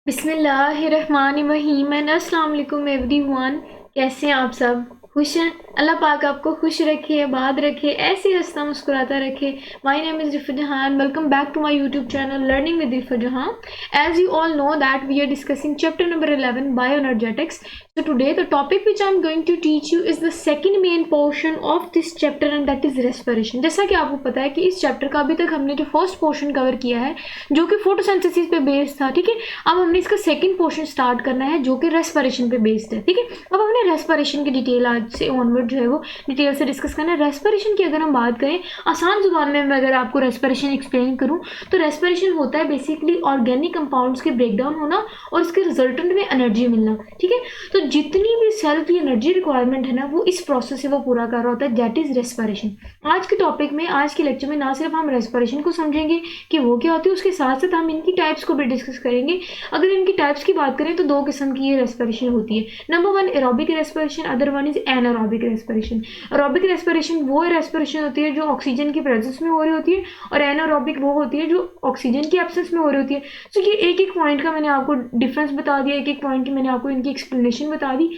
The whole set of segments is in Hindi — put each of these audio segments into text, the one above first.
बिस्मिल्लाहिर्रहमानिर्रहीम एंड अस्सलाम वालेकुम एवरीवन। कैसे हैं आप सब? खुश हैं? अल्लाह पाक आपको खुश रखे, आबाद रखे, ऐसे हंसता मुस्कुराता रखे। My name is Rifa Jahan. Welcome back to my YouTube channel learning with Rifa Jahan. As you all know that we are discussing chapter number 11 bioenergetics. So today the topic which I am going to teach you is the second main portion of this chapter and that is respiration. जैसा कि आपको पता है कि इस चैप्टर का अभी तक हमने जो फर्स्ट पोर्शन कवर किया है जो कि फोटोसिंथेसिस पे बेस्ड था, ठीक है। अब हमने इसका सेकंड पोर्शन स्टार्ट करना है जो कि रेस्पिरेशन पे बेस्ड है, ठीक है। अब हमने रेस्पिरेशन की डिटेल आज से ऑनवर्ड जो है वो डिटेल से डिस्कस करना है। रेस्पिरेशन की अगर हम बात करें आसान जुबान में मैं अगर आपको रेस्पिरेशन एक्सप्लेन करूं तो रेस्पिरेशन होता है बेसिकली ऑर्गेनिक कंपाउंड्स के ब्रेकडाउन होना और इसके रिजल्टेंट में एनर्जी मिलना, ठीक है। तो जितनी भी सेल की एनर्जी रिक्वायरमेंट है ना वो इस प्रोसेस से वो पूरा कर रहा होता है, दैट इज रेस्पिरेशन। आज के टॉपिक में आज के लेक्चर में ना सिर्फ हम रेस्पिरेशन को समझेंगे कि वो क्या होती है, उसके साथ साथ हम इनकी टाइप्स को भी डिस्कस करेंगे। अगर इनकी टाइप्स की बात करें तो दो किस्म की ये रेस्पिरेशन होती है। Number one aerobic respiration, other one is anaerobic respiration. Aerobic respiration वो रेस्पिरेशन होती है जो ऑक्सीजन की प्रेजेंस में हो रही होती है और एनारोबिक वो होती है जो ऑक्सीजन की एब्सेंस में हो रही होती है। तो ये एक एक पॉइंट का मैंने आपको डिफरेंस बता दिया, एक एक पॉइंट की मैंने आपको इनकी एक्सप्लेनेशन बता दी।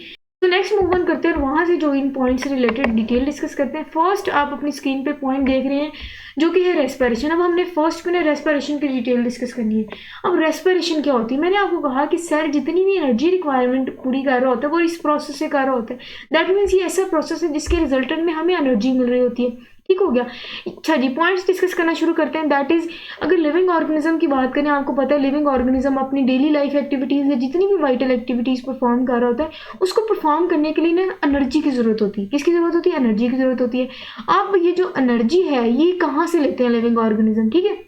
तो नेक्स्ट मूव ऑन करते हैं और वहाँ से जो इन पॉइंट से रिलेटेड डिटेल डिस्कस करते हैं। फर्स्ट आप अपनी स्क्रीन पे पॉइंट देख रहे हैं जो कि है रेस्पिरेशन। अब हमने फर्स्ट में रेस्पिरेशन की डिटेल डिस्कस करनी है। अब रेस्पिरेशन क्या होती है? मैंने आपको कहा कि सेल जितनी भी एनर्जी रिक्वायरमेंट पूरी कर रहा होता है वो इस प्रोसेस से कर रहा होता है। दैट मीन्स ये ऐसा प्रोसेस है जिसके रिजल्टेंट में हमें एनर्जी मिल रही होती है, ठीक हो गया। अच्छा जी, पॉइंट्स डिस्कस करना शुरू करते हैं। दैट इज अगर लिविंग ऑर्गेनिज्म की बात करें, आपको पता है लिविंग ऑर्गेनिज्म अपनी डेली लाइफ एक्टिविटीज़ या जितनी भी वाइटल एक्टिविटीज़ परफॉर्म कर रहा होता है उसको परफॉर्म करने के लिए ना एनर्जी की ज़रूरत होती है। किसकी ज़रूरत होती है? एनर्जी की ज़रूरत होती है। अब ये जो एनर्जी है ये कहाँ से लेते हैं लिविंग ऑर्गेनिज्म, ठीक है,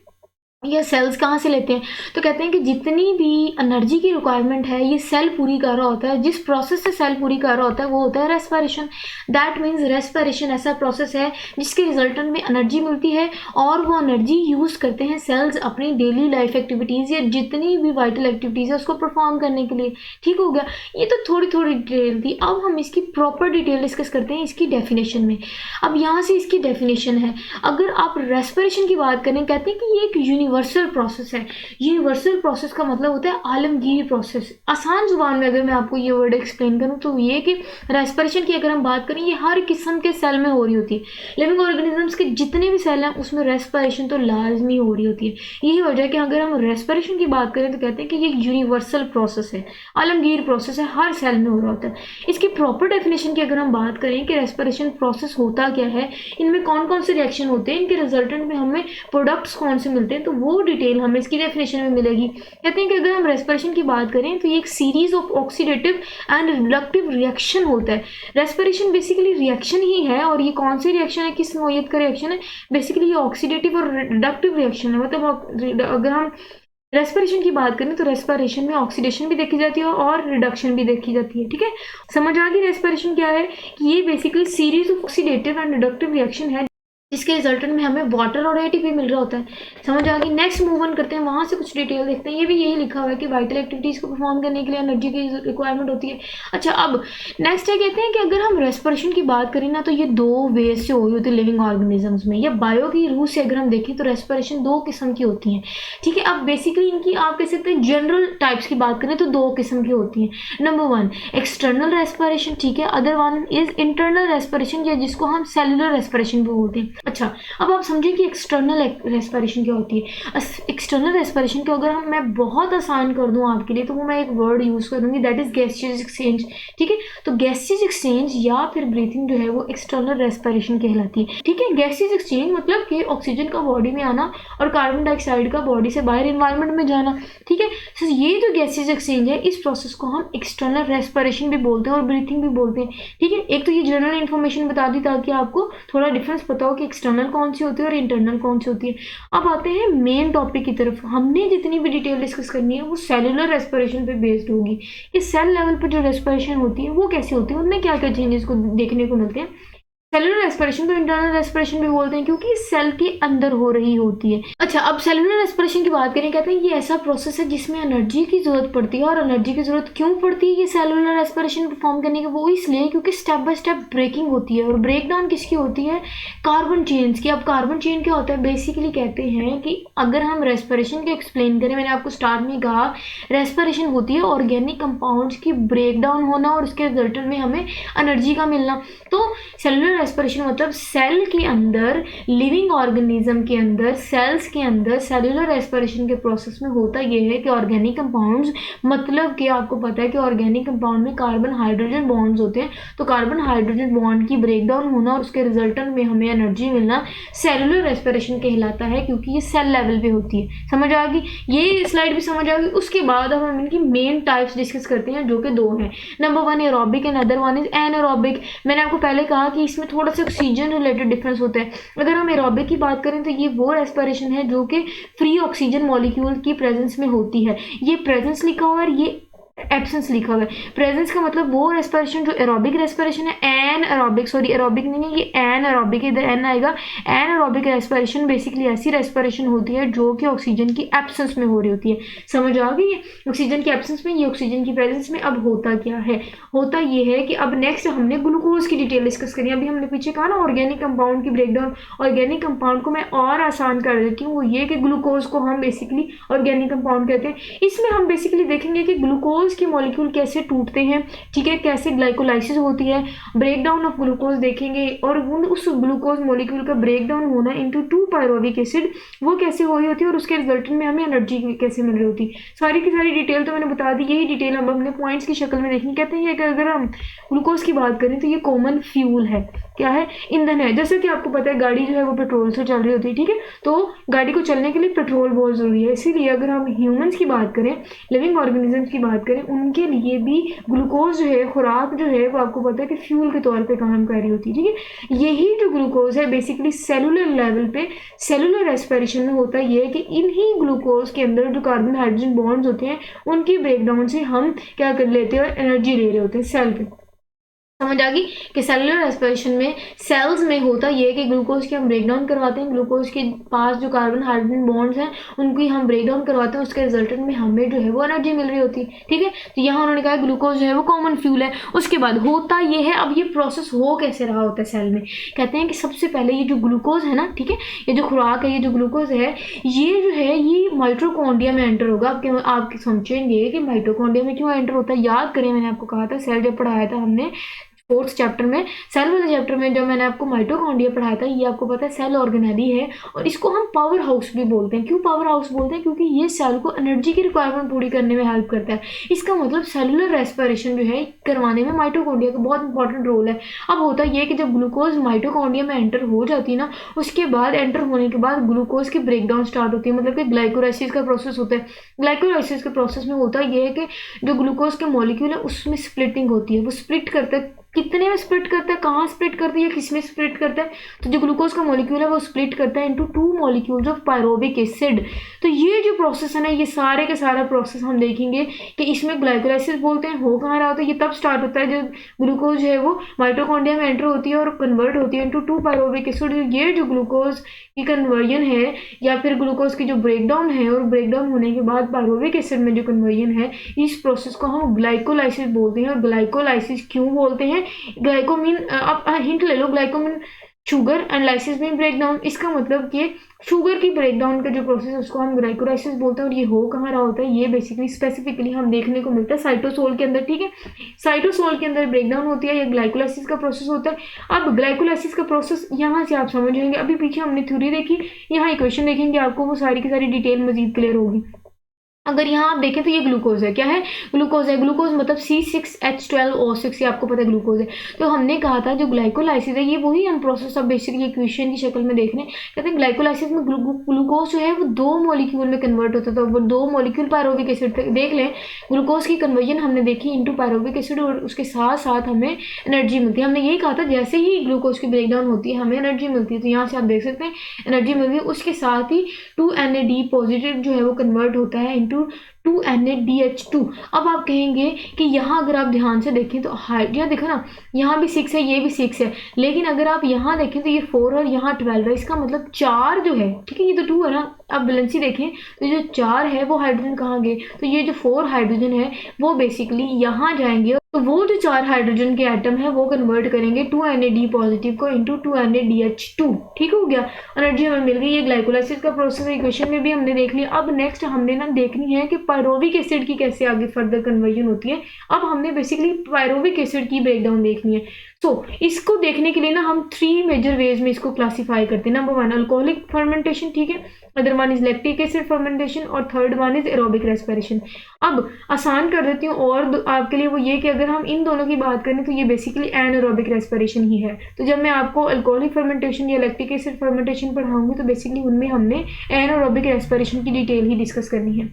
या सेल्स कहाँ से लेते हैं? तो कहते हैं कि जितनी भी एनर्जी की रिक्वायरमेंट है ये सेल पूरी कर रहा होता है। जिस प्रोसेस से सेल पूरी कर रहा होता है वो होता है रेस्पिरेशन। दैट मीन्स रेस्पिरेशन ऐसा प्रोसेस है जिसके रिजल्टेंट में एनर्जी मिलती है और वो एनर्जी यूज़ करते हैं सेल्स अपनी डेली लाइफ एक्टिविटीज़ या जितनी भी वाइटल एक्टिविटीज़ है उसको परफॉर्म करने के लिए, ठीक हो गया। ये तो थोड़ी थोड़ी डिटेल थी। अब हम इसकी प्रॉपर डिटेल डिस्कस करते हैं इसकी डेफिनेशन में। अब यहाँ से इसकी डेफिनेशन है, अगर आप रेस्पिरेशन की बात करें कहते हैं कि ये एक यूनिवर्सल प्रोसेस है। यूनिवर्सल प्रोसेस का मतलब होता है आलमगीर प्रोसेस। आसान जुबान में अगर मैं आपको ये वर्ड एक्सप्लेन करूँ तो ये कि रेस्पिरेशन की अगर हम बात करें ये हर किस्म के सेल में हो रही होती है। लिविंग ऑर्गेनिजम्स के जितने भी सेल हैं उसमें रेस्पिरेशन तो लाजमी हो रही होती है। यही वजह है कि अगर हम रेस्पिरेशन की बात करें तो कहते हैं कि ये यूनिवर्सल प्रोसेस है, आलमगीर प्रोसेस है, हर सेल में हो रहा होता है। इसकी प्रॉपर डेफिनेशन की अगर हम बात करें कि रेस्पिरेशन प्रोसेस होता क्या है, इनमें कौन कौन से रिएक्शन होते हैं, इनके रिजल्टेंट में हमें प्रोडक्ट्स कौन से मिलते हैं, तो वो डिटेल हमें इसकी डेफिनेशन में मिलेगी। कहते हैं कि अगर हम रेस्पिरेशन की बात करें तो ये एक series of oxidative and reductive reaction होता है। रेस्पिरेशन बेसिकली रिएक्शन ही है और ये कौन सी रिएक्शन है, किस नोयत का रिएक्शन है? बेसिकली ये ऑक्सीडेटिव और रिडक्टिव रिएक्शन है। मतलब अगर हम रेस्पिरेशन की बात करें तो रेस्पिरेशन में ऑक्सीडेशन भी देखी जाती है और रिडक्शन भी देखी जाती है, ठीक है। समझ आ गई रेस्पिरेशन क्या है? कि ये basically series of oxidative and reductive reaction है जिसके रिजल्टेंट में हमें वाटर और एटीपी मिल रहा होता है। समझ आ गई। नेक्स्ट मूव ऑन करते हैं, वहाँ से कुछ डिटेल देखते हैं। ये भी यही लिखा हुआ है कि वाइटल एक्टिविटीज़ को परफॉर्म करने के लिए एनर्जी की रिक्वायरमेंट होती है। अच्छा, अब नेक्स्ट है कहते हैं कि अगर हम रेस्पिरेशन की बात करें ना तो ये दो वेज से हो रही होती है लिविंग ऑर्गेनिजम्स में, या बायो की रूह से अगर हम देखें तो रेस्पिरेशन दो किस्म की होती हैं, ठीक है। अब बेसिकली इनकी आप कह सकते हैं जनरल टाइप्स की बात करें तो दो किस्म की होती हैं। नंबर वन एक्सटर्नल रेस्पिरेशन, ठीक है, other one is internal respiration या जिसको हम सेलुलर रेस्पिरेशन भी बोलते हैं। अच्छा, अब आप समझें कि एक्सटर्नल रेस्पिरेशन क्या होती है। एक्सटर्नल रेस्पिरेशन को अगर हम मैं बहुत आसान कर दूं आपके लिए तो वो मैं एक वर्ड यूज़ करूंगी, दैट इज गैसियस एक्सचेंज, ठीक है। तो गैसियस एक्सचेंज या फिर ब्रीथिंग जो है वो एक्सटर्नल रेस्पिरेशन कहलाती है, ठीक है। गैसियस एक्सचेंज मतलब कि ऑक्सीजन का बॉडी में आना और कार्बन डाइऑक्साइड का बॉडी से बाहर एनवायरनमेंट में जाना, ठीक है। तो ये जो गैसियस एक्सचेंज है इस प्रोसेस को हम एक्सटर्नल रेस्पिरेशन भी बोलते हैं और ब्रीथिंग भी बोलते हैं, ठीक है। एक तो ये जनरल इन्फॉर्मेशन बता दी ताकि आपको थोड़ा डिफरेंस पता हो कि एक्सटर्नल कौन सी होती है और इंटरनल कौन सी होती है। अब आते हैं मेन टॉपिक की तरफ। हमने जितनी भी डिटेल डिस्कस करनी है वो सेलुलर रेस्पिरेशन पे बेस्ड होगी। इस सेल लेवल पर जो रेस्पिरेशन होती है वो कैसे होती है, उनमें क्या क्या चेंजेस को देखने को मिलते हैं। सेलुलर रेस्पिरेशन को इंटरनल रेस्पिरेशन भी बोलते हैं क्योंकि सेल के अंदर हो रही होती है। अच्छा, अब सेलुलर रेस्पिरेशन की बात करें, कहते हैं ये ऐसा प्रोसेस है जिसमें एनर्जी की जरूरत पड़ती है। और एनर्जी की जरूरत क्यों पड़ती है ये सेलुलर रेस्पिरेशन परफॉर्म करने की? वो इसलिए क्योंकि स्टेप बाय स्टेप ब्रेकिंग होती है। और ब्रेक डाउन किसकी होती है? कार्बन चेन्स की। अब कार्बन चेन क्या होता है? बेसिकली कहते हैं कि अगर हम रेस्पिरेशन को एक्सप्लेन करें, मैंने आपको स्टार्ट में कहा रेस्पिरेशन होती है ऑर्गेनिक कंपाउंड्स की ब्रेक डाउन होना और उसके रिजल्ट में हमें एनर्जी का मिलना। तो सेलुलर रेस्पिरेशन मतलब सेल के अंदर, लिविंग ऑर्गेनिज्म के अंदर, सेल्स के अंदर सेलुलर रेस्पिरेशन के प्रोसेस में होता यह है कि ऑर्गेनिक कंपाउंड्स, मतलब कि आपको पता है कि ऑर्गेनिक कंपाउंड में कार्बन हाइड्रोजन बॉन्ड्स होते हैं, तो कार्बन हाइड्रोजन बॉन्ड की ब्रेक डाउन होना और उसके रिजल्टेंट में हमें एनर्जी मिलना सेलुलर रेस्पिरेशन कहलाता है, क्योंकि ये सेल लेवल पे होती है। समझ आ गई? ये स्लाइड भी समझ आ गई। उसके बाद अब हम इनकी मेन टाइप्स डिस्कस करते हैं, जो कि दो हैं। Number 1 aerobic and other one is anaerobic. मैंने आपको पहले कहा कि इसमें थोड़ा सा ऑक्सीजन रिलेटेड डिफरेंस होता है। अगर हम एरोबिक की बात करें तो ये वो रेस्पिरेशन है जो कि फ्री ऑक्सीजन मॉलिक्यूल की प्रेजेंस में होती है। ये प्रेजेंस लिखा हुआ है, ये एब्सेंस लिखा हुआ है। प्रेजेंस का मतलब वो रेस्पिरेशन जो एरोबिक रेस्पिरेशन है। एन एरोबिक, सॉरी एरोबिक नहीं है, ये एन एरोबिक, इधर एन आएगा। एन एरोबिक रेस्पिरेशन बेसिकली ऐसी रेस्पिरेशन होती है जो कि ऑक्सीजन की एब्सेंस में हो रही होती है। समझ आ गई है? ऑक्सीजन की एब्सेंस में, ये ऑक्सीजन की प्रेजेंस में। अब होता क्या है? होता ये है कि अब नेक्स्ट हमने ग्लूकोज की डिटेल डिस्कस करी। अभी हमने पीछे कहा ना ऑर्गेनिक कंपाउंड की ब्रेकडाउन। ऑर्गेनिक कंपाउंड को मैं और आसान कर देती हूँ, वो ये कि ग्लूकोज को हम बेसिकली ऑर्गेनिक कंपाउंड कहते हैं। इसमें हम बेसिकली देखेंगे कि ग्लूकोज के मॉलिक्यूल कैसे टूटते हैं, ठीक है, कैसे ग्लाइकोलाइसिस होती है, ब्रेक डाउन ऑफ ग्लूकोज देखेंगे, और उस ग्लूकोज मॉलिक्यूल का ब्रेक डाउन होना इनटू 2 पायरुविक एसिड, वो कैसे हो रही होती है और उसके रिजल्ट में हमें एनर्जी कैसे मिल रही होती है। सारी की सारी डिटेल तो मैंने बता दी। यही डिटेल अब हमने पॉइंट्स की शक्ल में देखनी। कहते हैं कि अगर हम ग्लूकोज की बात करें तो ये कॉमन फ्यूल है। क्या है? ईंधन है। जैसे कि आपको पता है गाड़ी जो है वो पेट्रोल से चल रही होती है, ठीक है, तो गाड़ी को चलने के लिए पेट्रोल बहुत जरूरी है। इसीलिए अगर हम ह्यूमंस की बात करें, लिविंग ऑर्गेनिजम्स की बात करें, उनके लिए भी ग्लूकोज जो है, खुराक जो है, वो आपको पता है कि फ्यूल के तौर पे काम कर रही होती है, ठीक है। यही जो ग्लूकोज है बेसिकली सेलुलर लेवल पे, सेलुलर रेस्पिरेशन में होता है ये कि इन्हीं ग्लूकोज के अंदर जो कार्बन हाइड्रोजन बॉन्ड्स होते हैं उनकी ब्रेकडाउन से हम क्या कर लेते हैं, एनर्जी ले रहे होते हैं सेल पे। समझ आ गई कि सेलुलर रेस्पिरेशन में सेल्स में होता ये है कि ग्लूकोज की हम ब्रेकडाउन करवाते हैं, ग्लूकोज के पास जो कार्बन हाइड्रोजन बॉन्ड्स हैं उनकी हम ब्रेकडाउन करवाते हैं, उसके रिजल्टेंट में हमें जो है वो एनर्जी मिल रही होती है, ठीक है। तो यहाँ उन्होंने कहा ग्लूकोज जो है वो कॉमन फ्यूल है। उसके बाद होता ये है, अब ये प्रोसेस हो कैसे रहा होता है सेल में, कहते हैं कि सबसे पहले ये जो ग्लूकोज है ना, ठीक है, ये जो खुराक है, ये जो ग्लूकोज है, ये जो है ये माइटोकॉन्ड्रिया में एंटर होगा। आप समझेंगे कि माइटोकॉन्ड्रिया में क्यों एंटर होता है। याद करें, मैंने आपको कहा था सेल जब पढ़ाया था हमने 4th चैप्टर में, सेल वाले चैप्टर में, जब मैंने आपको माइटोकॉन्ड्रिया पढ़ाया था, ये आपको पता है सेल ऑर्गेनेली है और इसको हम पावर हाउस भी बोलते हैं। क्यों पावर हाउस बोलते हैं? क्योंकि ये सेल को एनर्जी की रिक्वायरमेंट पूरी करने में हेल्प करता है। इसका मतलब सेलुलर रेस्पिरेशन जो है करवाने में माइटोकॉन्ड्रिया का बहुत इंपॉर्टेंट रोल है। अब होता यह है कि जब ग्लूकोज माइटोकॉन्ड्रिया में एंटर हो जाती है ना, उसके बाद एंटर होने के बाद ग्लूकोज की ब्रेकडाउन स्टार्ट होती है, मतलब कि ग्लाइकोलाइसिस का प्रोसेस होता है। ग्लाइकोलाइसिस के प्रोसेस में होता यह है कि जो ग्लूकोज के मॉलिक्यूल है उसमें स्प्लिटिंग होती है। वो स्प्लिट करता है, कितने में स्प्लिट करता है, कहाँ स्प्लिट करती है, किस में स्प्लिट करता है, तो जो ग्लूकोज का मॉलिक्यूल है वो स्प्लिट करता है into 2 molecules of pyruvic acid. तो ये जो प्रोसेस है ना, ये सारे के सारा प्रोसेस हम देखेंगे कि इसमें ग्लाइकोलाइसिस बोलते हैं। हो कहाँ रहा होता है, ये तब स्टार्ट होता है जब ग्लूकोज है वो माइटोकॉन्ड्रिया में एंटर होती है और कन्वर्ट होती है इनटू 2 पायरुविक एसिड। ये जो ग्लूकोज की कन्वर्जन है या फिर ग्लूकोज की जो ब्रेकडाउन है और ब्रेकडाउन होने के बाद पायरुविक एसिड में जो कन्वर्जन है, इस प्रोसेस को हम ग्लाइकोलाइसिस बोलते हैं। और ग्लाइकोलाइसिस क्यों बोलते हैं? ग्लाइको मीन, आप हिंट ले लो, glyco mean sugar and lysis mean breakdown. इसका मतलब कि शुगर की ब्रेकडाउन का जो प्रोसेस है उसको हम ग्लाइकोलाइसिस बोलते हैं। और ये हो कहाँ रहा होता है, ये बेसिकली स्पेसिफिकली हम देखने को मिलता है साइटोसोल के अंदर, ठीक है। साइटोसोल के अंदर ब्रेकडाउन होती है, ये ग्लाइकोलाइसिस का प्रोसेस होता है। अब ग्लाइकोलाइसिस का प्रोसेस यहाँ से आप समझ जाएंगे। अभी पीछे हमने थ्योरी देखी, यहाँ इक्वेशन देखेंगे, आपको वो सारी की सारी डिटेल मजीद क्लियर होगी। अगर यहाँ आप देखें तो ये ग्लूकोज है। क्या है? ग्लूकोज है। ग्लूकोज मतलब C6H12O6, ये आपको पता है ग्लूकोज है। तो हमने कहा था जो ग्लाइकोलाइसिस है ये वही हम प्रोसेस अब बेसिकली इक्वेशन की शक्ल में देख रहे हैं। कहते हैं ग्लाइकोलाइसिस में ग्लूकोज जो है वो 2 मॉलिक्यूल में कन्वर्ट होता था। वो 2 मॉलिक्यूल पायरुविक एसिड थे। देख लें, ग्लूकोज की कन्वर्जन हमने देखी इंटू पायरुविक एसिड और उसके साथ साथ हमें एनर्जी मिलती है। हमने यही कहा था जैसे ही ग्लूकोज की ब्रेकडाउन होती है हमें एनर्जी मिलती है। तो यहाँ से आप देख सकते हैं एनर्जी मिलती है। उसके साथ ही 2NAD पॉजिटिव जो है वो कन्वर्ट होता है इंटू 2NADH2। अब आप कहेंगे कि यहाँ अगर आप ध्यान से देखें तो यहाँ देखो ना, यहाँ भी 6 है, ये भी 6 है, लेकिन अगर आप यहाँ देखें तो ये 4 और यहाँ 12 है। इसका मतलब 4 जो है, ठीक है, ये तो 2 है ना। अब बैलेंसी देखें तो जो 4 है वो हाइड्रोजन कहाँ गए, तो ये जो 4 हाइड्रोजन है वो बेसिकली यहाँ जाएंगे, तो वो जो 4 हाइड्रोजन के एटम है वो कन्वर्ट करेंगे 2NAD पॉजिटिव को इंटू 2NADH2। ठीक हो गया, एनर्जी हमें मिल गई। ये ग्लाइकोलाइसिस का प्रोसेस इक्वेशन में भी हमने देख लिया। अब नेक्स्ट हमने ना देखनी है कि पायरोविक एसिड की कैसे आगे फर्दर कन्वर्जन होती है। अब हमने बेसिकली पायरोविक एसिड की ब्रेकडाउन देखनी है। इसको देखने के लिए ना हम 3 मेजर वेज में इसको क्लासीफाई करते हैं। नंबर 1 अल्कोहलिक फर्मेंटेशन, ठीक है, other one is lactic acid fermentation और third one is aerobic respiration. अब आसान कर देती हूँ और आपके लिए वो ये कि अगर हम इन दोनों की बात करें तो ये बेसिकली एनारोबिक रेस्पिरेशन ही है। तो जब मैं आपको अल्कोहलिक फर्मेंटेशन या लैक्टिक एसिड फर्मेंटेशन पढ़ाऊंगी तो बेसिकली उनमें हमने एनारोबिक रेस्पिरेशन की डिटेल ही डिस्कस करनी है।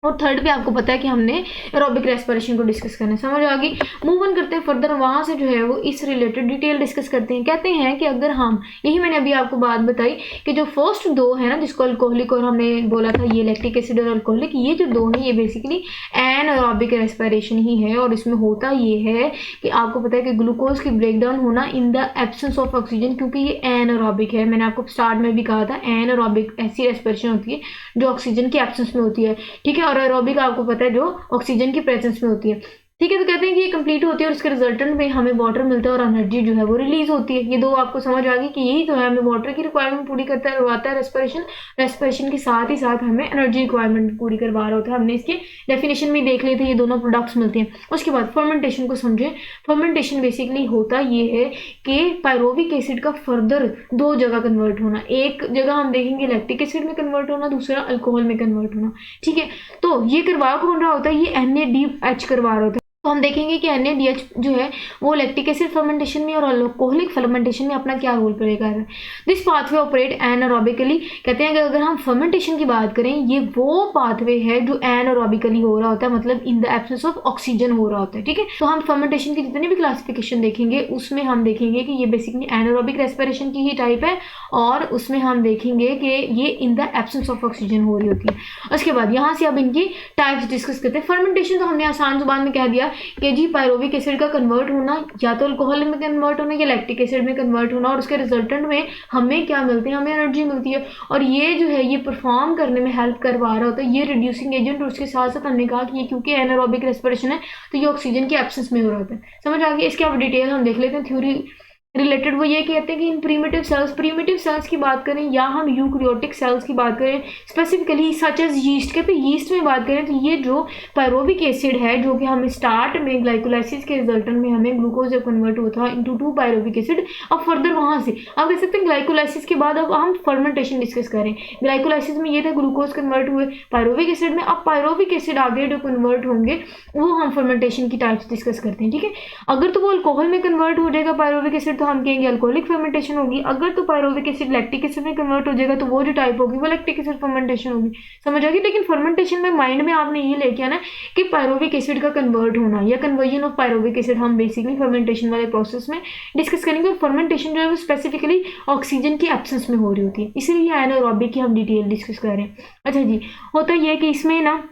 और थर्ड पे आपको पता है कि हमने एरोबिक रेस्पिरेशन को डिस्कस करना है। समझ आ गई। मूव ऑन करते हैं फर्दर, वहाँ से जो है वो इस रिलेटेड डिटेल डिस्कस करते हैं। कहते हैं कि अगर हम, यही मैंने अभी आपको बात बताई कि जो फर्स्ट 2 है ना, जिसको अल्कोहलिक और हमने बोला था ये लैक्टिक एसिड और अल्कोहलिक, ये जो 2 है ये बेसिकली एनारोबिक रेस्पिरेशन ही है। और इसमें होता ये है कि आपको पता है कि ग्लूकोज की ब्रेकडाउन होना in the absence of oxygen, क्योंकि ये एनारोबिक है। मैंने आपको स्टार्ट में भी कहा था एनारोबिक ऐसी रेस्पिरेशन होती है जो ऑक्सीजन की एब्सेंस में होती है, ठीक है, और एरोबिक आपको पता है जो ऑक्सीजन की प्रेजेंस में होती है, ठीक है। तो कहते हैं कि ये कंप्लीट होती है और इसके रिजल्टेंट में हमें वाटर मिलता है और एनर्जी जो है वो रिलीज होती है। ये 2 आपको समझ आ गई कि यही जो है हमें वाटर की रिक्वायरमेंट पूरी करवाता है रेस्पिरेशन के साथ ही साथ हमें एनर्जी रिक्वायरमेंट पूरी करवा रहा होता है। हमने इसके डेफिनेशन में देख लिए थे, ये दोनों प्रोडक्ट्स मिलते हैं। उसके बाद फर्मेंटेशन को समझें। फर्मेंटेशन बेसिकली होता ये है कि पायरोविक एसिड का फर्दर 2 जगह कन्वर्ट होना। एक जगह हम देखेंगे लैक्टिक एसिड में कन्वर्ट होना, दूसरा अल्कोहल में कन्वर्ट होना, ठीक है। तो ये करवा कौन रहा होता है, ये NADH करवा रहा होता है। तो हम देखेंगे कि NADH जो है वो लैक्टिक एसिड फर्मेंटेशन में और अल्कोहलिक फर्मेंटेशन में अपना क्या रोल प्ले कर रहा है। This pathway operate anaerobically. कहते हैं कि अगर हम फर्मेंटेशन की बात करें, ये वो पाथवे है जो एनारोबिकली हो रहा होता है, मतलब in the absence of oxygen हो रहा होता है, ठीक है। तो हम फर्मेंटेशन की जितनी भी क्लासिफिकेशन देखेंगे उसमें हम देखेंगे कि ये बेसिकली एनारोबिक रेस्पिरेशन की ही टाइप है और उसमें हम देखेंगे कि ये in the absence of oxygen हो रही होती है। उसके बाद यहाँ से अब इनकी टाइप्स डिस्कस करते हैं। फर्मेंटेशन तो हमने आसान जुबान में कह दिया कि जी पायरोविक एसिड का कन्वर्ट होना, या तो अल्कोहल में कन्वर्ट होना या लैक्टिक एसिड में कन्वर्ट होना, और उसके रिजल्टेंट में हमें क्या मिलते हैं, हमें एनर्जी मिलती है। और ये जो है ये परफॉर्म करने में हेल्प करवा रहा होता है, ये रिड्यूसिंग एजेंट। और उसके साथ साथ हमने कहा कि ये क्योंकि एनारोबिक रेस्पिरेशन है तो ये ऑक्सीजन के एब्सेंस में हो रहा होता है। समझ आ गई। इसके अब डिटेल हम देख लेते हैं थ्योरी रिलेटेड। वो ये कहते हैं कि इन प्रीमिटिव सेल्स की बात करें या हम यूकैरियोटिक सेल्स की बात करें, स्पेसिफिकली सच एज यीस्ट के, यीस्ट में बात करें तो ये जो पायरोविक एसिड है जो कि हम स्टार्ट में ग्लाइकोलाइसिस के रिजल्टेंट में हमें ग्लूकोज जब कन्वर्ट होता है इंटू 2 पायरोविक एसिड। अब फर्दर वहाँ से आप देख सकते हैं ग्लाइकोलाइसिस के बाद अब हम फर्मेंटेशन डिस्कस करें। ग्लाइकोलाइसिस में ये था ग्लूकोज कन्वर्ट हुए पायरोविक एसिड में, अब पायरोविक एसिड आगे जो कन्वर्ट होंगे वो हम फर्मेंटेशन की टाइप्स डिस्कस करते हैं, ठीक है। अगर तो वो अल्कोहल में कन्वर्ट हो जाएगा पायरोविक एसिड तो हम कहेंगे अल्कोहलिक फर्मेंटेशन होगी। अगर तो पायरोविक एसिड लैक्टिक एसिड में कन्वर्ट हो जाएगा तो वो जो टाइप होगी वो लैक्टिक एसिड फर्मेंटेशन होगी। समझ आ गई। लेकिन फर्मेंटेशन में माइंड में आपने ये लेके आना कि पायरोविक एसिड का कन्वर्ट होना या कन्वर्जन ऑफ पायरोविक एसिड हम बेसिकली फर्मेंटेशन वाले प्रोसेस में डिस्कस करेंगे। और फर्मेंटेशन जो है वो स्पेसिफिकली ऑक्सीजन की एब्सेंस में हो रही होती है, इसीलिए एनारोबिक की हम डिटेल डिस्कस कर रहे हैं। अच्छा जी, होता यह है कि इसमें ना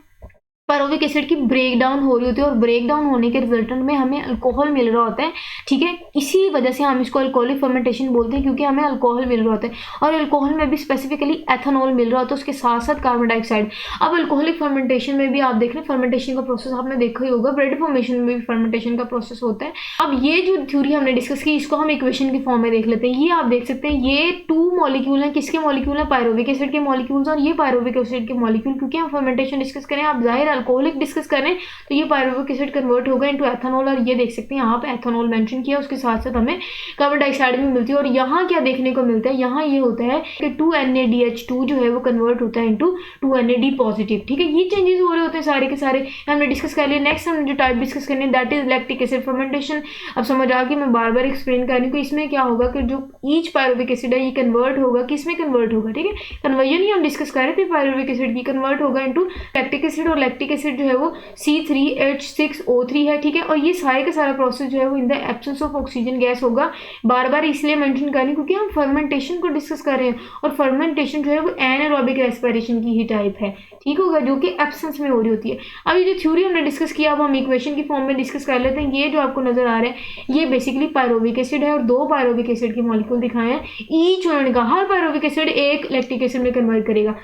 पायरोविक एसिड की ब्रेकडाउन हो रही होती है और ब्रेकडाउन होने के रिजल्टेंट में हमें अल्कोहल मिल रहा होता है, ठीक है। इसी वजह से हम इसको अल्कोहलिक फर्मेंटेशन बोलते हैं, क्योंकि हमें अल्कोहल मिल रहा होता है और अल्कोहल में भी स्पेसिफिकली एथेनॉल मिल रहा होता है, उसके साथ साथ कार्बन डाइऑक्साइड। अब अल्कोहलिक फर्मेंटेशन में भी आप देख रहे हैं फर्मेंटेशन का प्रोसेस आपने देखा ही होगा, ब्रेड फॉर्मेशन में भी फर्मेंटेशन का प्रोसेस होता है। अब ये जो थ्योरी हमने डिस्कस की इसको हम इक्वेशन के फॉर्म में देख लेते हैं। ये आप देख सकते हैं ये 2 मॉलिक्यूल हैं। किसके मॉलिक्यूल हैं? पायरोविक एसिड के मॉलिक्यूल्स और ये पायरोविक एसिड के मॉलिक्यूल। क्योंकि हम फर्मेंटेशन डिस्कस करें, आप जाहिर अल्कोहलिक डिस्कस करें तो ये पायरोविक एसिड कन्वर्ट होगा इनटू एथेनॉल और ये देख सकते हैं यहाँ पे एथेनॉल मेंशन किया, उसके साथ साथ हमें कार्बन डाइऑक्साइड भी मिलती है। और यहाँ क्या देखने को मिलता है, यहाँ ये होता है कि 2NADH2 जो है वो कन्वर्ट होता है इनटू 2NAD पॉजिटिव, ठीक है। ये चेंजेस हो रहे होते हैं सारे के सारे, हमने डिस्कस कर लिया। नेक्स्ट हम जो टाइप डिस्कस करने that is lactic acid fermentation. अब समझ आ गई, मैं बार बार एक्सप्लेन कर रही हूँ कि इसमें क्या होगा कि जो ईच पायरोविक एसिड है ये कन्वर्ट होगा, किस में कन्वर्ट होगा, ठीक है। कन्वर्जन ही हम डिस्कस कर रहे थे, पायरोविक एसिड की कन्वर्ट होगा इनटू लैक्टिक एसिड और लैक्टिक एरोबिक एसिड जो है वो C3H6O3 है, ठीक है। और ये सारे का सारा प्रोसेस जो है वो in the absence of oxygen gas होगा। बार बार इसलिए मेंशन कर रही हूँ क्योंकि हम फर्मेंटेशन को डिस्कस कर रहे हैं, और फर्मेंटेशन जो है वो एनारोबिक रेस्पिरेशन की ही टाइप है, ठीक होगा, जो कि एब्सेंस में हो रही होती है। अब ये जो थ्योरी हमने डिस्कस किया, अब हम इक्वेशन की फॉर्म में डिस्कस कर लेते हैं। ये जो आपको नजर आ रहा है ये बेसिकली पायरोविक एसिड है, और 2 पायरोविक एसिड के मॉलिक्यूल दिखाए हैं। ईच वन का हर पायरोविक एसिड एक लैक्टिक एसिड में कन्वर्ट करेगा।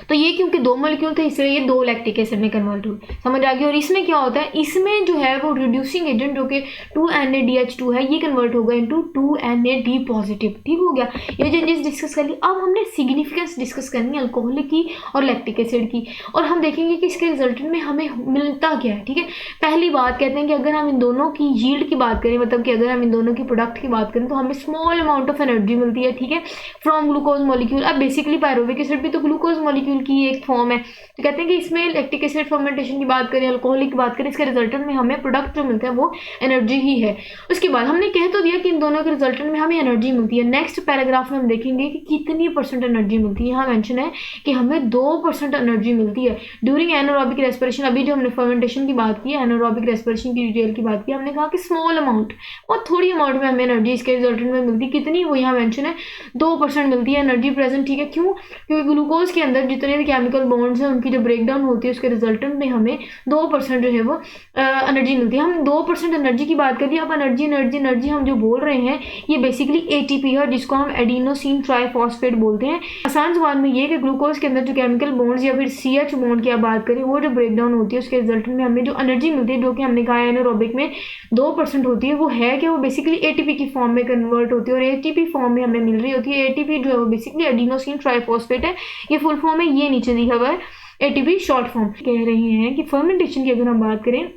तो ये क्योंकि 2 मॉलिक्यूल थे इसलिए ये 2 लैक्टिक एसिड में कन्वर्ट हुए, समझ आ गई। और इसमें क्या होता है, इसमें जो है वो रिड्यूसिंग एजेंट जो कि 2NADH2 है, ये कन्वर्ट होगा इनटू 2NAD पॉजिटिव, ठीक हो गया। ये चेंजेस डिस्कस कर ली। अब हमने सिग्निफिकेंस डिस्कस करनी है अल्कोहलिक की और लैक्टिक एसिड की, और हम देखेंगे कि इसके रिजल्टेंट में हमें मिलता क्या है, ठीक है। पहली बात कहते हैं कि अगर हम इन दोनों की यील्ड की बात करें, मतलब कि अगर हम इन दोनों की प्रोडक्ट की बात करें तो हमें स्मॉल अमाउंट ऑफ एनर्जी मिलती है, ठीक है, फ्रॉम ग्लूकोज मॉलिक्यूल। अब बेसिकली पायरोविक एसिड भी तो ग्लूकोज मॉलिक्यूल की एक फॉर्म है, तो कहते हैं कि इसमें लैक्टिक एसिड फर्मेंटेशन की बात करें, अल्कोहलिक की बात करें, इसके रिजल्टेंट में हमें प्रोडक्ट जो मिलता है वो एनर्जी ही है। उसके बाद हमने कह तो दिया कि इन दोनों के रिजल्टेंट में हमें एनर्जी मिलती है। नेक्स्ट पैराग्राफ में हम देखेंगे कि कितनी परसेंट एनर्जी मिलती है। यहाँ मेंशन है कि हमें 2% एनर्जी मिलती है ड्यूरिंग एनारोबिक रेस्पिरेशन। अभी जो हमने फर्मेंटेशन की बात की, एनारोबिक रेस्पिरेशन की डिटेल की बात की, हमने कहा कि स्मॉल अमाउंट, बहुत थोड़ी अमाउंट में हमें एनर्जी इसके रिजल्टेंट में मिलती है। कितनी, वो यहाँ मेंशन है 2% मिलती है एनर्जी प्रेजेंट, ठीक है। क्यों? क्योंकि ग्लूकोज के अंदर जितने भी केमिकल बॉन्ड्स हैं उनकी जो ब्रेकडाउन होती है उसके रिजल्टेंट में हमें 2% जो है वो एनर्जी मिलती है। हम 2% एनर्जी की बात करिए। अब एनर्जी हम जो बोल रहे हैं ये बेसिकली ATP है, जिसको हम एडिनोसिन ट्राइफॉस्फेट बोलते हैं। आसान जबान में ये कि ग्लूकोज के अंदर जो केमिकल बॉन्ड्स या फिर CH बॉन्ड की आप बात करें, वो जो ब्रेकडाउन होती है उसके रिजल्टेंट में हमें जो एनर्जी मिलती है, जो कि हमने कहा एनारोबिक में 2% होती है, वो है कि वो बेसिकली ATP की फॉर्म में कन्वर्ट होती है, और ATP फॉर्म में हमें मिल रही होती है। ATP जो है वो बेसिकली एडिनोसिन ट्राइफॉस्फेट है, ये फुल फॉर्म है, ये नीचे दिखा हुआ है ATP शॉर्ट फॉर्म। कह रहे हैं कि फर्मेंटेशन की अगर हम बात करें,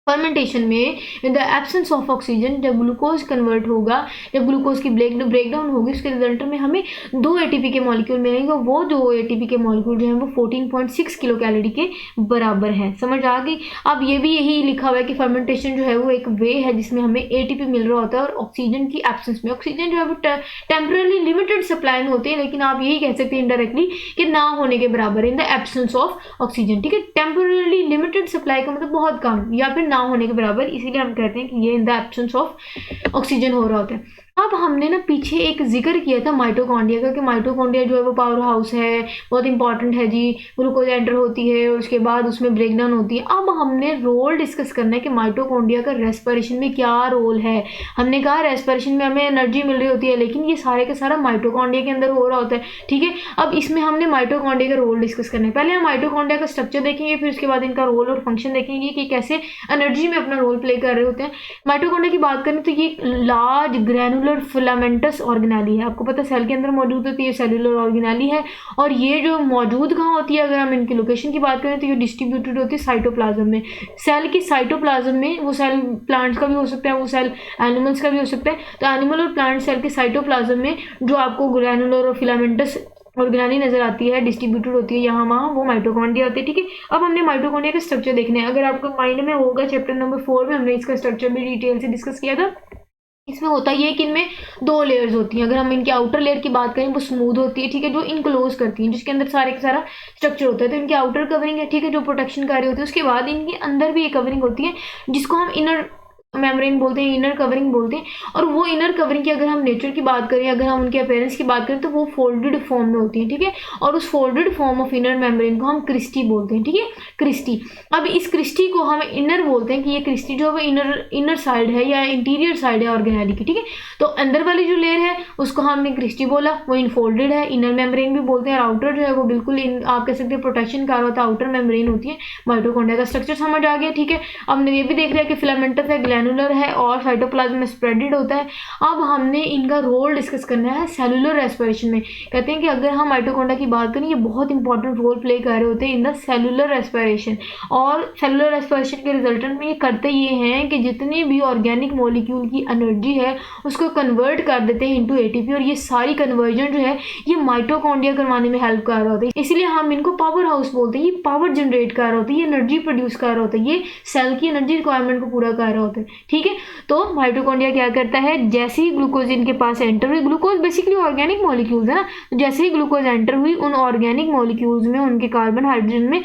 फर्मेंटेशन में in the absence of oxygen जब ग्लूकोज कन्वर्ट होगा, जब ग्लूकोज की ब्रेकडाउन होगी, उसके रिजल्ट में हमें 2 ATP के मॉलिक्यूल मिलेंगे। वो 2 ATP के मॉलिक्यूल जो है वो 14.6 किलो कैलोरी के बराबर है, समझ आ गई। अब ये भी यही लिखा हुआ है कि फर्मेंटेशन जो है वो एक वे है जिसमें हमें ATP मिल रहा होता है, और ऑक्सीजन की एब्सेंस में। ऑक्सीजन जो है वो टेम्पररी लिमिटेड सप्लाई में होते हैं, लेकिन आप यही कह सकते हैं इनडायरेक्टली कि ना होने के बराबर, in the absence of oxygen, ठीक है। टेम्पररी लिमिटेड सप्लाई का मतलब बहुत कम या फिर ना होने के बराबर, इसीलिए हम कहते हैं कि ये in the absence of oxygen हो रहा होता है। अब हमने ना पीछे एक जिक्र किया था माइटोकॉन्ड्रिया का, कि माइटोकॉन्ड्रिया जो है वो पावर हाउस है, बहुत इंपॉर्टेंट है जी। ग्लूकोज एंटर होती है, उसके बाद उसमें ब्रेकडाउन होती है। अब हमने रोल डिस्कस करना है कि माइटोकॉन्ड्रिया का रेस्पिरेशन में क्या रोल है। हमने कहा रेस्पिरेशन में हमें एनर्जी मिल रही होती है, लेकिन ये सारे का सारा माइटोकॉन्ड्रिया के अंदर हो रहा होता है, ठीक है। अब इसमें हमने माइटोकॉन्ड्रिया का रोल डिस्कस करना है। पहले हम माइटोकॉन्ड्रिया का स्ट्रक्चर देखेंगे, फिर उसके बाद इनका रोल और फंक्शन देखेंगे कि कैसे एनर्जी में अपना रोल प्ले कर रहे होते हैं। माइटोकॉन्ड्रिया की बात करें तो ये लार्ज ग्रैनुलर फिलामेंटस ऑर्गेनेली है। आपको पता है सेल के अंदर मौजूद होती है, सेलुलर ऑर्गेनेली है। और ये जो मौजूद कहाँ होती है, अगर हम इनकी लोकेशन की बात करें तो ये डिस्ट्रीब्यूटेड होती है साइटोप्लाज्म में। सेल की साइटोप्लाज्म में, वो सेल प्लांट्स का भी हो सकता है, वो सेल एनिमल्स का भी हो सकता है। तो एनिमल और प्लांट सेल के साइटोप्लाज्म में जो आपको ग्रैनुलर और फिलामेंटस ऑर्गेनेली नजर आती है, डिस्ट्रीब्यूटेड होती है यहाँ वहाँ, वो माइटोकॉन्ड्रिया होती है, ठीक है। अब हमने माइटोकॉन्ड्रिया का स्ट्रक्चर देखना है। अगर आपको माइंड में होगा, चैप्टर नंबर 4 में हमने इसका स्ट्रक्चर भी डिटेल से डिस्कस किया था। इसमें होता ये कि इनमें 2 लेयर्स होती हैं। अगर हम इनकी आउटर लेयर की बात करें वो स्मूथ होती है, ठीक है, जो इनक्लोज करती है, जिसके अंदर सारे का सारा स्ट्रक्चर होता है। तो इनकी आउटर कवरिंग है, ठीक है, जो प्रोटेक्शन कार्य होती है। उसके बाद इनके अंदर भी एक कवरिंग होती है जिसको हम इनर मेम्ब्रेन बोलते हैं, इनर कवरिंग बोलते हैं। और वो इनर कवरिंग की अगर हम नेचर की बात करें, अगर हम उनके अपीयरेंस की बात करें तो वो फोल्डेड फॉर्म में होती है, ठीक है। और उस folded form of inner membrane को हम क्रिस्टी बोलते हैं, ठीक है, क्रिस्टी। अब इस क्रिस्टी को हम इनर बोलते हैं कि ये क्रिस्टी जो है वो इनर साइड है या इंटीरियर साइड है ऑर्गेनेली की, ठीक है। तो अंदर वाली जो लेयर है उसको हमने क्रिस्टी बोला, वो इनफोल्डेड है, इनर मेम्ब्रेन भी बोलते हैं। और आउटर जो है वो बिल्कुल आप कह सकते हैं प्रोटेक्शन का होता है, आउटर मेम्ब्रेन होती है। माइटोकॉन्ड्रिया का स्ट्रक्चर समझ आ गया, ठीक है। अब हमने ये भी देख लिया कि फिलामेंटस है, ग्लैनुलर है और साइटोप्लाज्म में स्प्रेडेड होता है। अब हमने इनका रोल डिस्कस करना है सेलुलर रेस्पिरेशन में। कहते हैं कि अगर हम माइटोकॉन्ड्रिया की बात करें, ये बहुत इंपॉर्टेंट रोल प्ले कर रहे होते हैं इन द सेलुलर रेस्पिरेशन। और सेलुलर रेस्पिरेशन के रिजल्टेंट में ये करते ये हैं कि जितनी भी ऑर्गेनिक मॉलिक्यूल की एनर्जी है उसको कन्वर्ट कर देते हैं इनटू ATP। और ये सारी कन्वर्जन जो है ये माइटोकॉन्ड्रिया करवाने में हेल्प कर रहा होता है, इसलिए हम इनको पावर हाउस बोलते हैं। ये पावर जनरेट कर रहा होता है, ये एनर्जी प्रोड्यूस कर रहा होता है, ये सेल की एनर्जी रिक्वायरमेंट को पूरा कर रहा होता है। ठीक है। तो माइटोकॉन्ड्रिया क्या करता है, जैसे ही ग्लूकोज इनके पास एंटर हुई, ग्लूकोज बेसिकली ऑर्गेनिक मॉलिक्यूल्स है ना, तो जैसे ही ग्लूकोज एंटर हुई उन ऑर्गेनिक मॉलिक्यूल्स में उनके कार्बन हाइड्रोजन में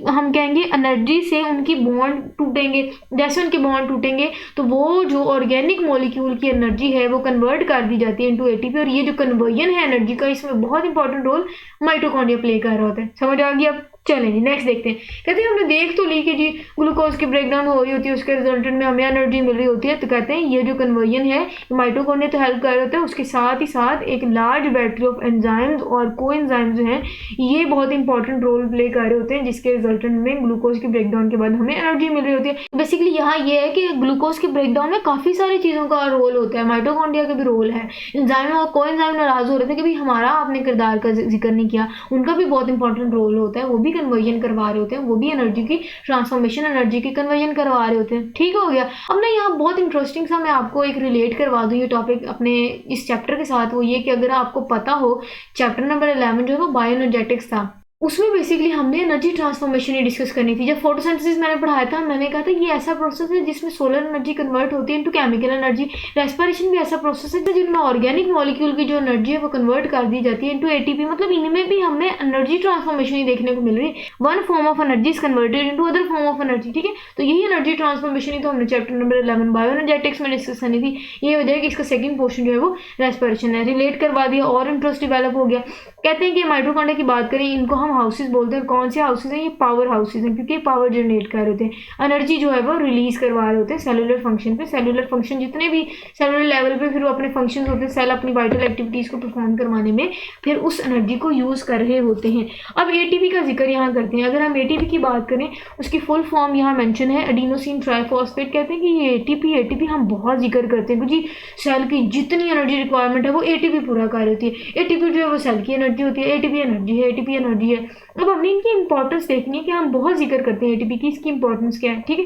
हम कहेंगे एनर्जी से उनकी बॉन्ड टूटेंगे। जैसे उनके बॉन्ड टूटेंगे तो वो जो ऑर्गेनिक मॉलिक्यूल की एनर्जी है वो कन्वर्ट कर दी जाती है इनटू एटीपी, और ये जो कन्वर्जन है एनर्जी का, इसमें बहुत इंपॉर्टेंट रोल माइटोकॉन्ड्रिया प्ले कर रहा होता है। समझ आ गई अब? चलें जी नेक्स्ट देखते हैं। कहते हैं हमने देख तो ली कि जी ग्लूकोज की ब्रेकडाउन हो रही होती है, उसके रिजल्टेंट में हमें एनर्जी मिल रही होती है, तो कहते हैं ये जो कन्वर्जन है माइटोकॉन्ड्रिया तो हेल्प कर रहे होते हैं, उसके साथ ही साथ एक लार्ज बैटरी ऑफ एंजाइम्स और को एंजाइम्स जो हैं ये बहुत इंपॉर्टेंट रोल प्ले कर रहे होते हैं, जिसके रिजल्टेंट में ग्लूकोज की ब्रेकडाउन के बाद हमें एनर्जी मिल रही होती है। बेसिकली यहाँ ये है कि ग्लूकोज की ब्रेकडाउन में काफ़ी सारी चीज़ों का रोल होता है, माइटोकॉन्ड्रिया का भी रोल है। एंजाइम और को एंजाइम नाराज हो रहे थे कि भाई हमारा आपने किरदार का जिक्र नहीं किया, उनका भी बहुत इंपॉर्टेंट रोल होता है, वो भी कन्वर्जन करवा रहे होते हैं, वो भी एनर्जी की ट्रांसफॉर्मेशन, एनर्जी की कन्वर्जन करवा रहे होते हैं। ठीक हो गया। अब ना यहाँ बहुत इंटरेस्टिंग सा मैं आपको एक रिलेट करवा दूँ ये टॉपिक अपने इस चैप्टर के साथ, वो ये कि अगर आपको पता हो चैप्टर नंबर 11 जो है वो बायो एनर्जेटिक्स था, उसमें बेसिकली हमने एनर्जी ट्रांसफॉर्मेशन ही डिस्कस करनी थी। जब फोटोसिंथेसिस मैंने पढ़ाया था, मैंने कहा था ये ऐसा प्रोसेस है जिसमें सोलर एनर्जी कन्वर्ट होती है इनटू केमिकल एनर्जी। रेस्पिरेशन भी ऐसा प्रोसेस है जिनमें ऑर्गेनिक मॉलिक्यूल की जो एनर्जी है वो कन्वर्ट कर दी जाती है इनटू एटीपी। मतलब इनमें भी हमें एनर्जी ट्रांसफॉर्मेशन ही देखने को मिल रही है। One form of energy is converted into other form of energy. ठीक है, तो यही एनर्जी ट्रांसफॉर्मेशन ही तो हमने चैप्टर नंबर 11 बायो एनर्जेटिक्स में डिस्कस करनी थी। ये वजह है कि इसका सेकंड पोर्शन जो है वो रेस्पिरेशन है। रिलेट करवा दिया और इंटरेस्ट डेवलप हो गया। कहते हैं कि माइटोकॉन्ड्रिया की बात करें, इनको हम हाउसेज बोलते हैं। कौन से हाउसेज हैं? ये पावर हाउसेज हैं, क्योंकि पावर जनरेट कर रहे होते हैं, एनर्जी जो है वो रिलीज करवा रहे होते हैं सेलुलर फंक्शन पे। सेलुलर फंक्शन जितने भी सेलुलर लेवल पे फिर वो अपने फंक्शंस होते हैं, सेल अपनी वाइटल एक्टिविटीज को परफॉर्म करवाने में फिर उस एनर्जी को यूज कर रहे होते हैं। अब एटीपी का जिक्र यहाँ करते हैं। अगर हम एटीपी की बात करें, उसकी फुल फॉर्म यहाँ मेंशन है एडिनोसिन ट्राइफॉस्फेट। कहते हैं कि ये एटीपी हम बहुत जिक्र करते हैं क्योंकि सेल की जितनी एनर्जी रिक्वायरमेंट है वो एटीपी पूरा कर रही होती है। एटीपी जो है वो सेल की एनर्जी होती है, एटीपी एनर्जी है, एटीपी एनर्जी है। अब हमने इनकी इंपॉर्टेंस देखनी है कि हम बहुत जिक्र करते हैं एटीपी की, इसकी इंपॉर्टेंस क्या है। ठीक है,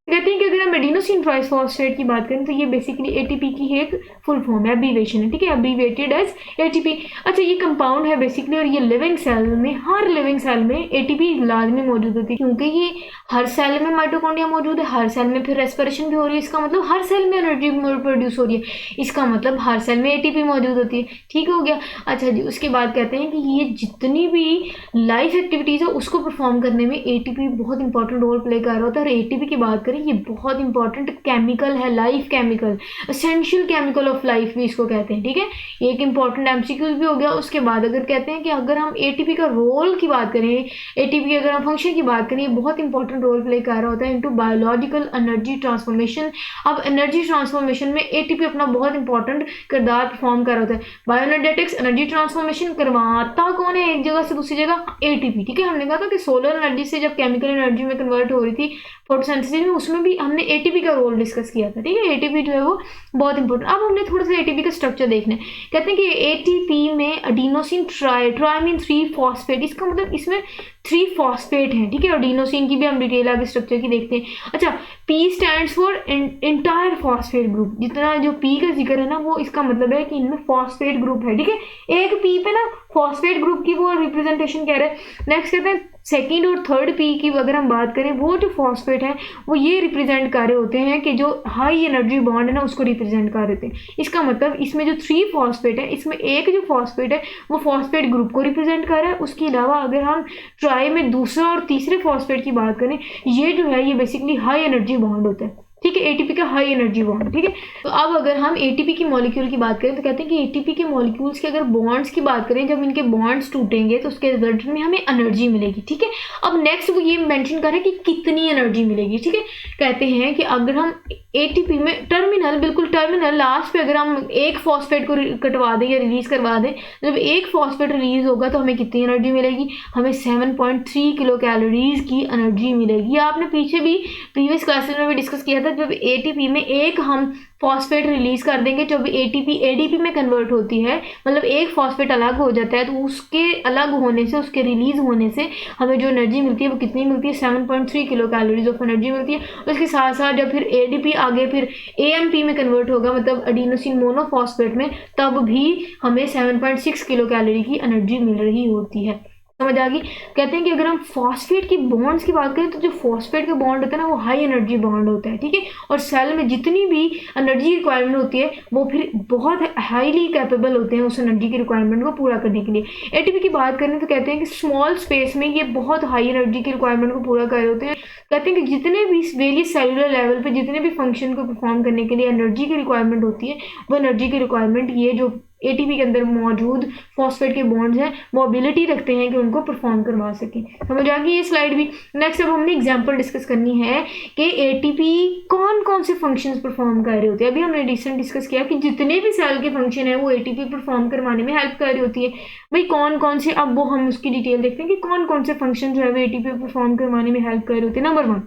कहते हैं कि अगर हम एडिनोसिन ट्राइफॉस्फेट की बात करें तो ये बेसिकली एटीपी की एक फुल फॉर्म है, अब्रीविएशन है। ठीक है, अब्रीविएटेड एज एटीपी। अच्छा, ये कंपाउंड है बेसिकली, और ये लिविंग सेल में, हर लिविंग सेल में एटीपी लाजमी मौजूद होती है, क्योंकि ये हर सेल में माइटोकॉन्ड्रिया मौजूद है, हर सेल में फिर रेस्पिरेशन भी हो रही है। इसका मतलब हर सेल में एनर्जी प्रोड्यूस हो रही है, इसका मतलब हर सेल में एटीपी मौजूद होती है। ठीक हो गया। अच्छा जी, उसके बाद कहते हैं कि ये जितनी भी लाइफ एक्टिविटीज़ है उसको परफॉर्म करने में एटीपी बहुत इंपॉर्टेंट रोल प्ले कर रहा होता है। और एटीपी की बात करें, ये बहुत इंपॉर्टेंट केमिकल है, life chemical, essential chemical of life भी इसको कहते हैं। ठीक है, एक इंपॉर्टेंट एमसीक्यू भी हो गया। उसके बाद अगर कहते हैं कि अगर हम एटीपी का रोल की बात करें, एटीपी अगर हम फंक्शन की बात करें, बहुत इंपॉर्टेंट रोल प्ले कर रहा होता है इनटू बायोलॉजिकल एनर्जी ट्रांसफॉर्मेशन। अब एनर्जी ट्रांसफॉर्मेशन में एटीपी अपना बहुत इंपॉर्टेंट किरदार परफॉर्म कर रहा होता है। बायो एनर्जेटिक्स एनर्जी ट्रांसफॉर्मेशन करवाता कौन है एक जगह से दूसरी जगह? एटीपी। ठीक है, हमने कहा था कि सोलर एनर्जी से जब केमिकल एनर्जी में कन्वर्ट हो रही थी फोटोसिंथेसिस में, उसमें भी हमने एटीपी का रोल डिस्कस किया था। ठीक है, एटीपी जो है वो बहुत इंपॉर्टेंट। अब हमने थोड़ा सा एटीपी का स्ट्रक्चर देखना है। कहते हैं कि एटीपी में एडिनोसिन ट्राई मीन 3 फॉस्फेट, इसका मतलब इसमें 3 फॉस्फेट हैं। ठीक है, एडिनोसिन की भी हम डिटेल आगे स्ट्रक्चर की देखते हैं। अच्छा, P stands for entire phosphate group. जितना जो पी का जिक्र है ना, वो इसका मतलब है कि इनमें फॉस्फेट ग्रुप है। ठीक है, एक पी पे ना फॉस्फेट ग्रुप की वो रिप्रेजेंटेशन कह रहे हैं। नेक्स्ट कहते हैं सेकेंड और थर्ड पी की अगर हम बात करें, वो जो फॉस्फेट है वो ये रिप्रेजेंट कर रहे होते हैं कि जो हाई एनर्जी बॉन्ड है ना उसको रिप्रेजेंट कर रहे होते हैं। इसका मतलब इसमें जो 3 फॉस्फेट है, इसमें एक जो फॉस्फेट है वो फॉस्फेट ग्रुप को रिप्रेजेंट कर रहा है। उसके अलावा अगर हम ट्राई में दूसरा और तीसरे फॉस्फेट की बात करें, ये जो है ये बेसिकली हाई एनर्जी बॉन्ड होता है। ठीक है, एटीपी का हाई एनर्जी बॉन्ड। ठीक है, तो अब अगर हम एटीपी की मॉलिक्यूल की बात करें तो कहते हैं कि एटीपी के मॉलिक्यूल्स के अगर बॉन्ड्स की बात करें, जब इनके बॉन्ड्स टूटेंगे तो उसके रिजल्ट में हमें एनर्जी मिलेगी। ठीक है, अब नेक्स्ट वो ये मेंशन करें कि कितनी एनर्जी मिलेगी। ठीक है, कहते हैं कि अगर हम एटीपी में टर्मिनल, बिल्कुल टर्मिनल लास्ट पे अगर हम एक फॉस्फेट को कटवा दें या रिलीज करवा दें, जब एक फॉस्फेट रिलीज होगा तो हमें कितनी एनर्जी मिलेगी? हमें 7.3 किलो कैलोरीज की एनर्जी मिलेगी। आपने पीछे भी प्रीवियस क्लासेस में भी डिस्कस किया था, जब एटीपी में एक हम फॉस्फेट रिलीज कर देंगे, जब एटीपी एडीपी में कन्वर्ट होती है, मतलब एक फॉस्फेट अलग हो जाता है, तो उसके अलग होने से, उसके रिलीज होने से हमें जो एनर्जी मिलती है वो कितनी मिलती है? 7.3 किलो कैलोरीज ऑफ एनर्जी मिलती है। उसके साथ साथ जब फिर एडीपी आगे फिर एएमपी में कन्वर्ट होगा, मतलब एडिनोसिन मोनोफॉस्फेट में, तब भी हमें 7.6 किलो कैलोरी की एनर्जी मिल रही होती है। समझ आ गई। कहते हैं कि अगर हम फॉस्फेट की बॉन्ड्स की बात करें तो जो फॉस्फेट का बॉन्ड होता है ना वो हाई एनर्जी बॉन्ड होता है, ठीक है, और सेल में जितनी भी एनर्जी रिक्वायरमेंट होती है वो फिर बहुत हाईली कैपेबल होते हैं उस एनर्जी की रिक्वायरमेंट को पूरा करने के लिए। एटीपी की बात करें तो कहते हैं कि स्मॉल स्पेस में ये बहुत हाई एनर्जी की रिक्वायरमेंट को पूरा कर रहे होते हैं। कहते हैं कि जितने भी वेरियस सेलुलर लेवल पे जितने भी फंक्शन को परफॉर्म करने के लिए एनर्जी की रिक्वायरमेंट होती है वो एनर्जी की रिक्वायरमेंट ये जो एटीपी के अंदर मौजूद फॉस्फेट के बॉन्ड्स हैं वो एबिलिटी रखते हैं कि उनको परफॉर्म करवा सकें। समझ आ गई ये स्लाइड भी। नेक्स्ट अब हमने एग्जांपल डिस्कस करनी है कि एटीपी कौन कौन से फंक्शंस परफॉर्म कर रहे होते हैं। अभी हमने रिसेंट डिस्कस किया कि जितने भी सेल के फंक्शन है वो एटीपी परफॉर्म करवाने में हेल्प कर रही होती है। भाई कौन कौन से, अब वो हम उसकी डिटेल देखते हैं कि कौन कौन से फंक्शन जो है वो एटीपी परफॉर्म करवाने में हेल्प कर रहे होते हैं। नंबर 1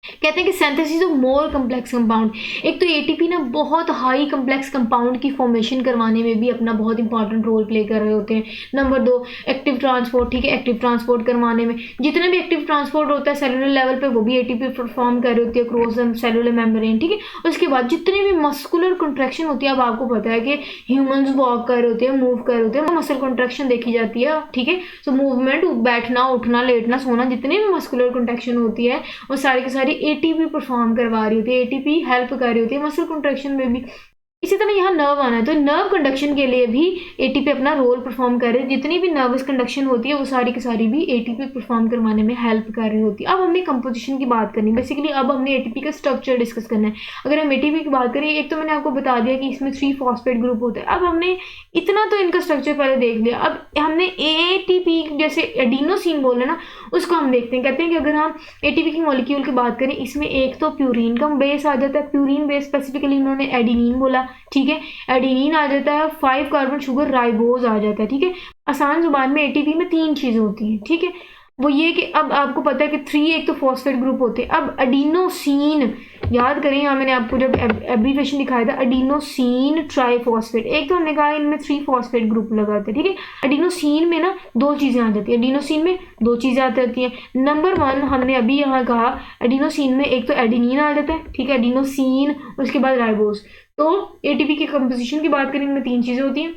कहते हैं कि synthesis of more complex compound. एक तो एटीपी ना बहुत हाई कम्प्लेक्स कंपाउंड की फॉर्मेशन करवाने में भी अपना बहुत इंपॉर्टेंट रोल प्ले कर रहे होते हैं। नंबर 2 एक्टिव ट्रांसपोर्ट, ठीक है, एक्टिव ट्रांसपोर्ट करवाने में जितना भी एक्टिव ट्रांसपोर्ट होता है सेलुलर लेवल पे वो भी एटीपी परफॉर्म कर रही होती है क्रॉस द सेलुलर मेम्ब्रेन, ठीक है। उसके बाद जितने भी मस्कुलर कंट्रैक्शन होती है, अब आपको पता है कि ह्यूमंस वॉक कर रहे होते हैं, मूव कर रहे होते हैं, मसल कंट्रैक्शन देखी जाती है, ठीक है। सो मूवमेंट, बैठना, उठना, लेटना, सोना, जितने भी मस्कुलर कंट्रैक्शन होती है वो सारी की सारी एटीपी परफॉर्म करवा रही होती है, एटीपी हेल्प कर रही होती है मसल कंट्रैक्शन में भी। इसी तरह यहाँ नर्व आना है तो नर्व कंडक्शन के लिए भी एटीपी अपना रोल परफॉर्म कर रही है। जितनी भी नर्वस कंडक्शन होती है वो सारी की सारी भी एटीपी परफॉर्म करवाने में हेल्प कर रही होती है। अब हमने कंपोजिशन की बात करनी है बेसिकली। अब हमने एटीपी का स्ट्रक्चर डिस्कस करना है। अगर हम एटीपी की बात करें, एक तो मैंने आपको बता दिया कि इसमें 3 फॉस्फेट ग्रुप होते हैं। अब हमने इतना तो इनका स्ट्रक्चर पहले देख लिया। अब हमने एटीपी जैसे एडिनोसिन बोल रहे ना उसको हम देखते हैं। कहते हैं कि अगर हम एटीपी की मॉलिक्यूल की बात करें इसमें एक तो प्यूरिन का बेस आ जाता है। प्यूरिन बेस स्पेसिफिकली इन्होंने एडिनिन बोला, ठीक है। एडिनिन आ जाता है, 5 कार्बन शुगर राइबोज आ जाता है, ठीक है। आसान जुबान में एटीपी में 3 चीजें होती हैं, ठीक है। वो ये कि अब आपको पता है कि 3 एक तो फॉस्फेट ग्रुप होते हैं। अब एडिनोसिन याद करें, यहाँ मैंने आपको जब एब्रीविएशन दिखाया था एडिनोसिन ट्राइफॉस्फेट, एक तो हमने कहा इनमें 3 फॉस्फेट ग्रुप लगाते हैं, ठीक है। एडिनोसिन में ना 2 चीजें आ जाती है, एडिनोसिन में 2 चीजें आ जाती हैं। नंबर 1 हमने अभी यहाँ कहा एडिनोसिन में एक तो एडिनिन आ जाता है, ठीक है, एडिनोसिन, उसके बाद राइबोज। तो एटीपी की कंपोजिशन की बात करें इनमें 3 चीजें होती हैं।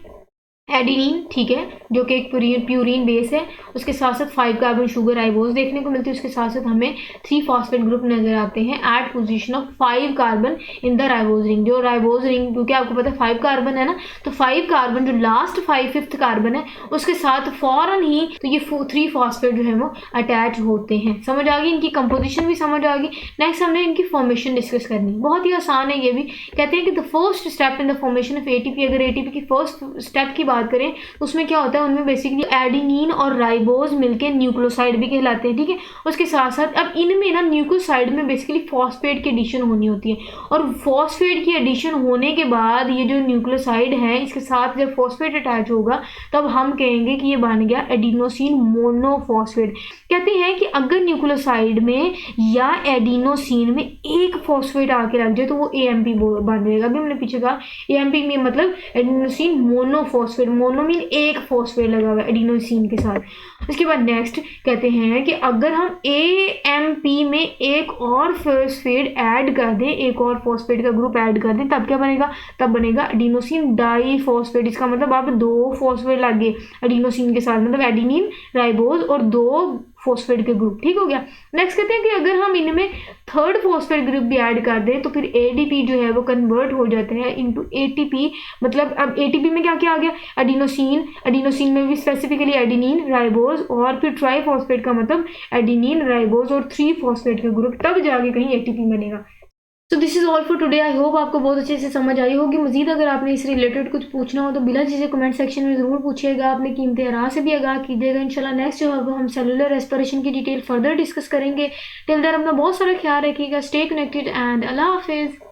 एडिनिन, ठीक है, जो कि एक प्यूरिन बेस है, उसके साथ साथ 5 कार्बन शुगर राइबोज देखने को मिलती है, उसके साथ साथ हमें 3 फॉस्फेट ग्रुप नजर आते हैं at position of 5 carbon in the ribose ring. जो राइबोज रिंग, क्योंकि आपको पता है 5 कार्बन है ना, तो 5 कार्बन जो लास्ट 5th कार्बन है उसके साथ फौरन ही तो ये 3 फॉस्फेट जो है वो अटैच होते हैं। समझ आ गई, इनकी कंपोजिशन भी समझ आ गई। नेक्स्ट हमने इनकी फॉर्मेशन डिस्कस करनी, बहुत ही आसान है ये भी। कहते हैं कि the first step in the formation of ATP, अगर एटीपी की फर्स्ट स्टेप की बात करें तो उसमें क्या होता है, उनमें बेसिकली एडिनिन और राइबोज मिलके न्यूक्लियोसाइड भी कहलाते हैं, ठीक है। उसके साथ साथ अब इनमें ना न्यूक्लियोसाइड में बेसिकली फॉस्फेट की एडिशन होनी होती है, और फॉस्फेट की एडिशन होने के बाद ये जो न्यूक्लियोसाइड है इसके साथ जब फॉस्फेट अटैच होगा तब हम कहेंगे कि ये बन गया एडिनोसिन मोनोफॉस्फेट। कहते हैं कि अगर न्यूक्लियोसाइड में या एडिनोसिन में एक फॉस्फेट आके लग जाए तो वो एएमपी बन जाएगा। अभी हमने पीछे कहा एएमपी में मतलब एडिनोसिन मोनोफॉस्फेट, मोनो मीन एक फॉस्फेट लगा हुआ है एडिनोसिन के साथ। उसके बाद नेक्स्ट कहते हैं कि अगर हम एएमपी में एक और फॉस्फेट ऐड कर दें, एक और फॉस्फेट का ग्रुप ऐड कर दें, तब क्या बनेगा, तब बनेगा एडिनोसिन डाइफॉस्फेट। इसका मतलब आप 2 फॉस्फेट लगे एडिनोसिन के साथ, मतलब एडिनिन राइबोज और 2 फॉस्फेट के ग्रुप, ठीक हो गया। नेक्स्ट कहते हैं कि अगर हम इनमें 3rd फॉस्फेट ग्रुप भी ऐड कर दें तो फिर एडीपी जो है वो कन्वर्ट हो जाता है इनटू एटीपी। मतलब अब एटीपी में क्या क्या आ गया, एडिनोसिन, एडिनोसिन में भी स्पेसिफिकली एडिनिन राइबोज और फिर ट्राइफॉस्फेट का मतलब एडिनिन राइबोज और 3 फॉस्फेट के ग्रुप, तब जाके कहीं एटीपी बनेगा। तो this is all for today. I hope आपको बहुत अच्छे से समझ आई होगी। मजीद अगर आपने इससे रिलेटेड कुछ पूछना हो तो बिला चीज़ें कमेंट सेक्शन में ज़रूर पूछिएगा। अपने कीमती आराम से भी आगाह कीजिएगा। इंशाल्लाह नेक्स्ट जो है वो हम सेलुलर रेस्पिरेशन की डिटेल फर्दर डिस्कस करेंगे। टिल देयर अपना बहुत सारा ख्याल रखिएगा। स्टे कनेक्टेड एंड अल्लाह हाफिज़।